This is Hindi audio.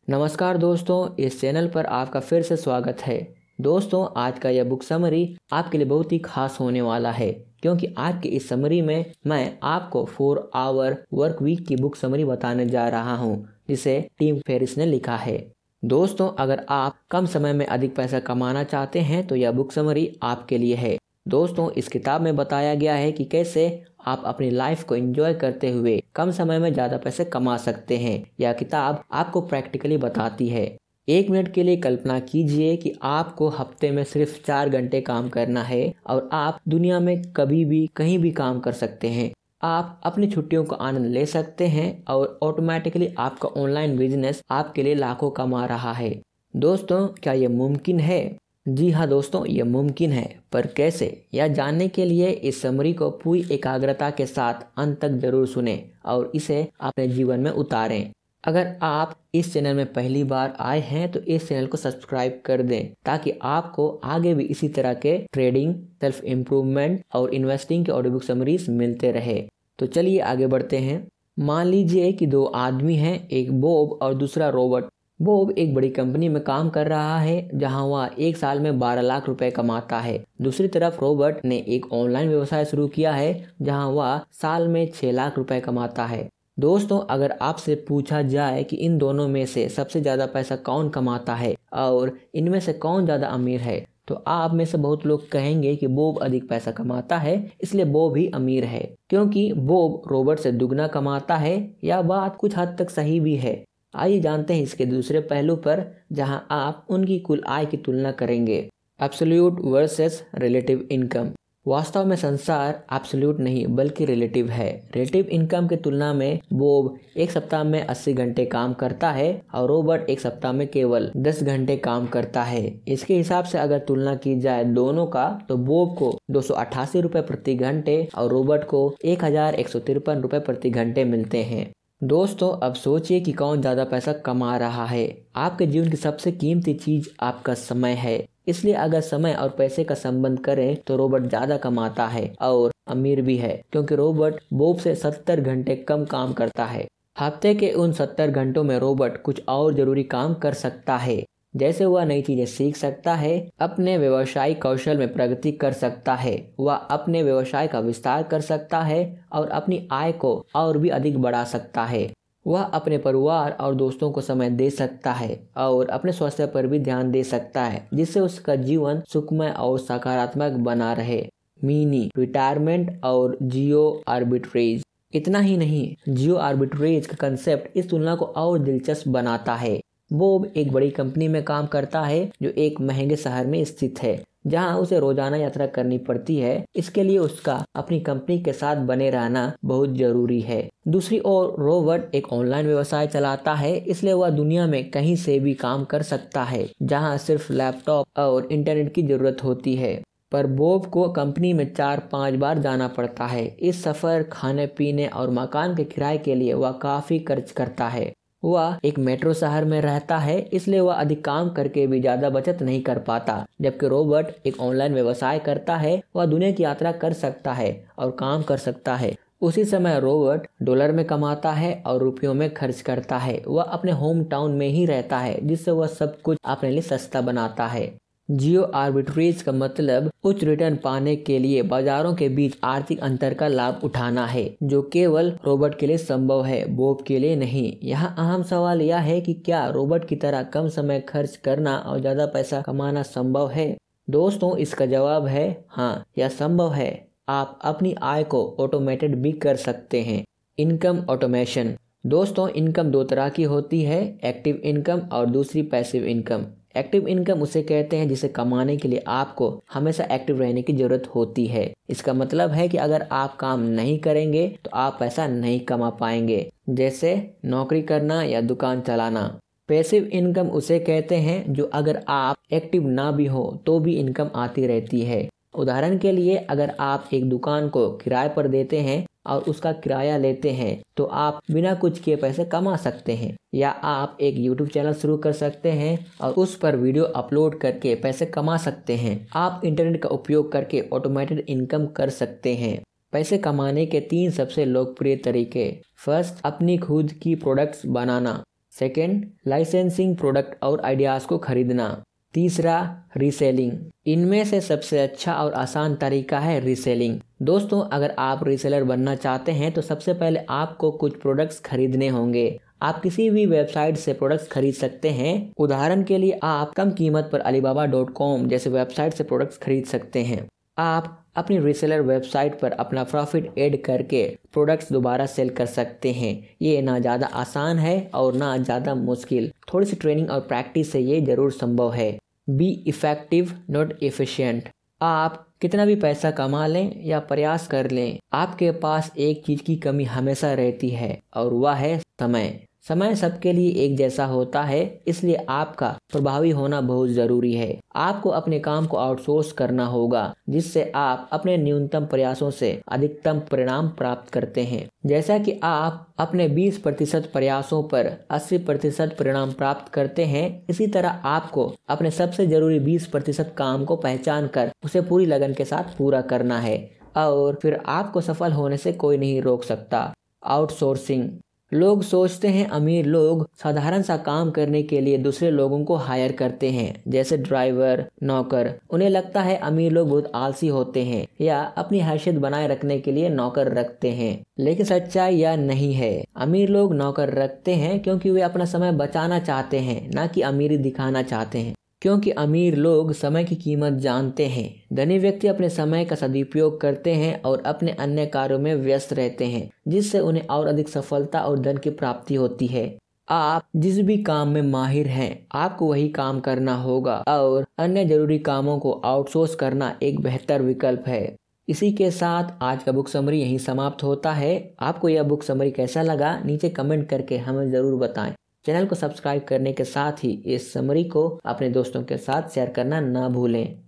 नमस्कार दोस्तों, इस चैनल पर आपका फिर से स्वागत है। दोस्तों, आज का यह बुक समरी आपके लिए बहुत ही खास होने वाला है, क्योंकि आज की इस समरी में मैं आपको 4 आवर वर्क वीक की बुक समरी बताने जा रहा हूं, जिसे टिम फेरिस ने लिखा है। दोस्तों, अगर आप कम समय में अधिक पैसा कमाना चाहते हैं तो यह बुक समरी आपके लिए है। दोस्तों, इस किताब में बताया गया है कि कैसे आप अपनी लाइफ को एंजॉय करते हुए कम समय में ज़्यादा पैसे कमा सकते हैं। यह किताब आपको प्रैक्टिकली बताती है। 1 मिनट के लिए कल्पना कीजिए कि आपको हफ्ते में सिर्फ 4 घंटे काम करना है और आप दुनिया में कभी भी कहीं भी काम कर सकते हैं। आप अपनी छुट्टियों का आनंद ले सकते हैं और ऑटोमेटिकली आपका ऑनलाइन बिजनेस आपके लिए लाखों कमा रहा है। दोस्तों, क्या ये मुमकिन है? जी हाँ दोस्तों, ये मुमकिन है, पर कैसे, यह जानने के लिए इस समरी को पूरी एकाग्रता के साथ अंत तक जरूर सुनें और इसे अपने जीवन में उतारें। अगर आप इस चैनल में पहली बार आए हैं तो इस चैनल को सब्सक्राइब कर दें, ताकि आपको आगे भी इसी तरह के ट्रेडिंग, सेल्फ इम्प्रूवमेंट और इन्वेस्टिंग के ऑडियो बुक समरीज मिलते रहे। तो चलिए आगे बढ़ते हैं। मान लीजिए कि 2 आदमी हैं, एक बॉब और दूसरा रॉबर्ट। बॉब एक बड़ी कंपनी में काम कर रहा है, जहां वह 1 साल में 12 लाख रुपए कमाता है। दूसरी तरफ रॉबर्ट ने एक ऑनलाइन व्यवसाय शुरू किया है, जहां वह साल में 6 लाख रुपए कमाता है। दोस्तों, अगर आपसे पूछा जाए कि इन दोनों में से सबसे ज्यादा पैसा कौन कमाता है और इनमें से कौन ज्यादा अमीर है, तो आप में से बहुत लोग कहेंगे कि बॉब अधिक पैसा कमाता है, इसलिए बॉब ही अमीर है, क्योंकि बॉब रॉबर्ट से दुगना कमाता है। यह बात कुछ हद तक सही भी है। आइए जानते हैं इसके दूसरे पहलू पर, जहां आप उनकी कुल आय की तुलना करेंगे। Absolute versus relative income. वास्तव में संसार एब्सोल्यूट नहीं बल्कि रिलेटिव है। रिलेटिव इनकम की तुलना में बॉब 1 सप्ताह में 80 घंटे काम करता है और रॉबर्ट 1 सप्ताह में केवल 10 घंटे काम करता है। इसके हिसाब से अगर तुलना की जाए दोनों का, तो बॉब को 288 रुपए प्रति घंटे और रॉबर्ट को 1153 रुपए प्रति घंटे मिलते हैं। दोस्तों, अब सोचिए कि कौन ज्यादा पैसा कमा रहा है। आपके जीवन की सबसे कीमती चीज आपका समय है, इसलिए अगर समय और पैसे का संबंध करें तो रॉबर्ट ज्यादा कमाता है और अमीर भी है, क्योंकि रॉबर्ट बॉब से 70 घंटे कम काम करता है। हफ्ते के उन 70 घंटों में रॉबर्ट कुछ और जरूरी काम कर सकता है, जैसे वह नई चीजें सीख सकता है, अपने व्यवसायिक कौशल में प्रगति कर सकता है, वह अपने व्यवसाय का विस्तार कर सकता है और अपनी आय को और भी अधिक बढ़ा सकता है। वह अपने परिवार और दोस्तों को समय दे सकता है और अपने स्वास्थ्य पर भी ध्यान दे सकता है, जिससे उसका जीवन सुखमय और सकारात्मक बना रहे। मिनी रिटायरमेंट और जियो आर्बिट्रेज। इतना ही नहीं, जियो आर्बिट्रेज का कंसेप्ट इस तुलना को और दिलचस्प बनाता है। बॉब एक बड़ी कंपनी में काम करता है जो एक महंगे शहर में स्थित है, जहां उसे रोजाना यात्रा करनी पड़ती है। इसके लिए उसका अपनी कंपनी के साथ बने रहना बहुत जरूरी है। दूसरी ओर रॉबर्ट एक ऑनलाइन व्यवसाय चलाता है, इसलिए वह दुनिया में कहीं से भी काम कर सकता है, जहां सिर्फ लैपटॉप और इंटरनेट की जरूरत होती है। पर बॉब को कंपनी में 4-5 बार जाना पड़ता है। इस सफर, खाने पीने और मकान के किराए के लिए वह काफी खर्च करता है। वह एक मेट्रो शहर में रहता है, इसलिए वह अधिक काम करके भी ज्यादा बचत नहीं कर पाता। जबकि रॉबर्ट एक ऑनलाइन व्यवसाय करता है, वह दुनिया की यात्रा कर सकता है और काम कर सकता है। उसी समय रॉबर्ट डॉलर में कमाता है और रुपयों में खर्च करता है। वह अपने होम टाउन में ही रहता है, जिससे वह सब कुछ अपने लिए सस्ता बनाता है। जियो आर्बिट्रेज का मतलब उच्च रिटर्न पाने के लिए बाजारों के बीच आर्थिक अंतर का लाभ उठाना है, जो केवल रॉबर्ट के लिए संभव है, बॉब के लिए नहीं। यहाँ अहम सवाल यह है कि क्या रॉबर्ट की तरह कम समय खर्च करना और ज्यादा पैसा कमाना संभव है? दोस्तों, इसका जवाब है हाँ, यह संभव है। आप अपनी आय को ऑटोमेटेड भी कर सकते हैं। Income automation. दोस्तों, इनकम 2 तरह की होती है, एक्टिव इनकम और दूसरी पैसिव इनकम। एक्टिव इनकम उसे कहते हैं जिसे कमाने के लिए आपको हमेशा एक्टिव रहने की जरूरत होती है। इसका मतलब है कि अगर आप काम नहीं करेंगे तो आप पैसा नहीं कमा पाएंगे, जैसे नौकरी करना या दुकान चलाना। पैसिव इनकम उसे कहते हैं जो अगर आप एक्टिव ना भी हो तो भी इनकम आती रहती है। उदाहरण के लिए, अगर आप एक दुकान को किराए पर देते हैं और उसका किराया लेते हैं, तो आप बिना कुछ किए पैसे कमा सकते हैं। या आप एक YouTube चैनल शुरू कर सकते हैं और उस पर वीडियो अपलोड करके पैसे कमा सकते हैं। आप इंटरनेट का उपयोग करके ऑटोमेटेड इनकम कर सकते हैं। पैसे कमाने के 3 सबसे लोकप्रिय तरीके। फर्स्ट, अपनी खुद की प्रोडक्ट्स बनाना। सेकेंड, लाइसेंसिंग प्रोडक्ट और आइडियाज़ को खरीदना। तीसरा, रीसेलिंग। इनमें से सबसे अच्छा और आसान तरीका है रीसेलिंग। दोस्तों, अगर आप रीसेलर बनना चाहते हैं तो सबसे पहले आपको कुछ प्रोडक्ट्स खरीदने होंगे। आप किसी भी वेबसाइट से प्रोडक्ट्स खरीद सकते हैं। उदाहरण के लिए आप कम कीमत पर alibaba.com जैसे वेबसाइट से प्रोडक्ट्स खरीद सकते हैं। आप अपनी रीसेलर वेबसाइट पर अपना प्रॉफिट ऐड करके प्रोडक्ट्स दोबारा सेल कर सकते हैं। ये ना ज़्यादा आसान है और ना ज़्यादा मुश्किल। थोड़ी सी ट्रेनिंग और प्रैक्टिस से ये ज़रूर संभव है। Be effective not efficient. आप कितना भी पैसा कमा लें या प्रयास कर लें, आपके पास एक चीज़ की कमी हमेशा रहती है और वह है समय। समय सबके लिए एक जैसा होता है, इसलिए आपका प्रभावी होना बहुत ज़रूरी है। आपको अपने काम को आउटसोर्स करना होगा, जिससे आप अपने न्यूनतम प्रयासों से अधिकतम परिणाम प्राप्त करते हैं। जैसा कि आप अपने 20% प्रयासों पर 80% परिणाम प्राप्त करते हैं, इसी तरह आपको अपने सबसे ज़रूरी 20% काम को पहचान कर उसे पूरी लगन के साथ पूरा करना है और फिर आपको सफल होने से कोई नहीं रोक सकता। आउटसोर्सिंग। लोग सोचते हैं अमीर लोग साधारण सा काम करने के लिए दूसरे लोगों को हायर करते हैं, जैसे ड्राइवर, नौकर। उन्हें लगता है अमीर लोग बहुत आलसी होते हैं या अपनी हैसियत बनाए रखने के लिए नौकर रखते हैं, लेकिन सच्चाई यह नहीं है। अमीर लोग नौकर रखते हैं क्योंकि वे अपना समय बचाना चाहते हैं, ना कि अमीरी दिखाना चाहते हैं। क्योंकि अमीर लोग समय की कीमत जानते हैं। धनी व्यक्ति अपने समय का सदुपयोग करते हैं और अपने अन्य कार्यों में व्यस्त रहते हैं, जिससे उन्हें और अधिक सफलता और धन की प्राप्ति होती है। आप जिस भी काम में माहिर हैं, आपको वही काम करना होगा और अन्य जरूरी कामों को आउटसोर्स करना एक बेहतर विकल्प है। इसी के साथ आज का बुक समरी यहीं समाप्त होता है। आपको यह बुक समरी कैसा लगा, नीचे कमेंट करके हमें ज़रूर बताएं। चैनल को सब्सक्राइब करने के साथ ही इस समरी को अपने दोस्तों के साथ शेयर करना ना भूलें।